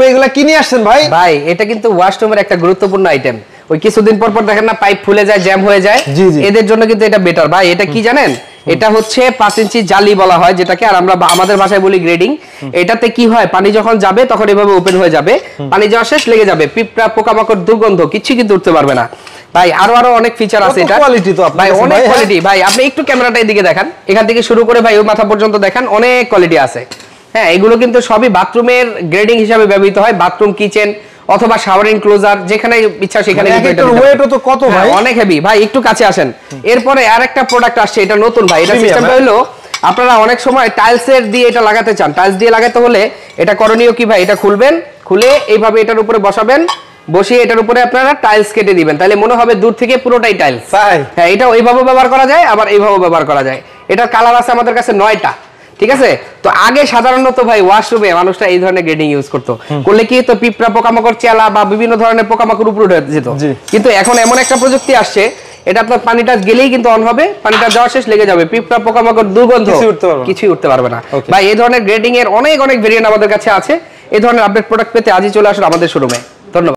এগুলা কি নিয়ে আসছেন ভাই? ভাই এটা কিন্তু ওয়াশরুমের একটা গুরুত্বপূর্ণ আইটেম। ওই কিছুদিন পর পর দেখেন না পাইপ ফুলে যায়, জ্যাম হয়ে যায়, এদের জন্য কিন্তু এটা বেটার ভাই। এটা কি জানেন, এটা হচ্ছে 5 ইঞ্চি জালি বলা হয় যেটাকে, আর আমরা আমাদের ভাষায় বলি গ্রেডিং। এটাতে কি হয়, পানি যখন যাবে তখন এভাবে ওপেন হয়ে যাবে, পানি যাওয়া শেষ লেগে যাবে, পিঁপড়া পোকামাকড় দুর্গন্ধ কিছু কিন্তু উঠতে পারবে না ভাই। আরো অনেক ফিচার আছে এটা কোয়ালিটি তো ভাই, অনেক কোয়ালিটি ভাই। আপনি একটু ক্যামেরাটা এদিকে দেখান, এখান থেকে শুরু করে ভাই ওই মাথা পর্যন্ত দেখান, অনেক কোয়ালিটি আছে। হ্যাঁ, এগুলো কিন্তু সবই বাথরুমের গ্রেডিং হিসাবে ব্যবহৃত হয়, বাথরুম, কিচেন অথবা শাওয়ার ইনক্লোজার, যেখানে ইচ্ছা সেখানে কিন্তু এটা ওয়েটও তো কত ভাই, অনেক হেভি ভাই। একটু কাছে আসেন। এরপরে আরেকটা প্রোডাক্ট আসছে, এটা নতুন ভাই। এটা সিস্টেমটা হলো আপনারা অনেক সময় টাইলসের দিয়ে এটা লাগাতে চান, টাইলস দিয়ে লাগাতে হলে এটা করণীয় কি ভাই, এটা খুলবেন, খুলে এইভাবে এটার উপরে বসাবেন, বসিয়ে এটার উপরে আপনারা টাইলস কেটে দিবেন, তাহলে মনে হবে দূর থেকে পুরোটাই টাইলস। হ্যাঁ, এটা ওইভাবে ব্যবহার করা যায়, আবার এইভাবে ব্যবহার করা যায়। এটার কালার আছে আমাদের কাছে 9টা, ঠিক আছে। তো আগে সাধারণত ভাই ওয়াশরুমে মানুষটা এই ধরনের গ্রেডিং ইউজ করতো, করলে কি তো পিঁপড়া পোকামাকড়, চেলা বা বিভিন্ন ধরনের পোকামাকড় উপরে উঠে যেত। কিন্তু এখন এমন একটা প্রযুক্তি আসছে, এটা আপনার পানিটা গেলেই কিন্তু অন হবে, পানিটা যাওয়া শেষ লেগে যাবে, পিঁপড়া পোকামাকড় দুর্গন্ধ কিছুই উঠতে পারবে না ভাই। এই ধরনের গ্রেডিং এর অনেক ভেরিয়েন্ট আমাদের কাছে আছে। এই ধরনের আপডেট প্রোডাক্ট পেতে আজই চলে আসুন আমাদের শোরুমে। ধন্যবাদ।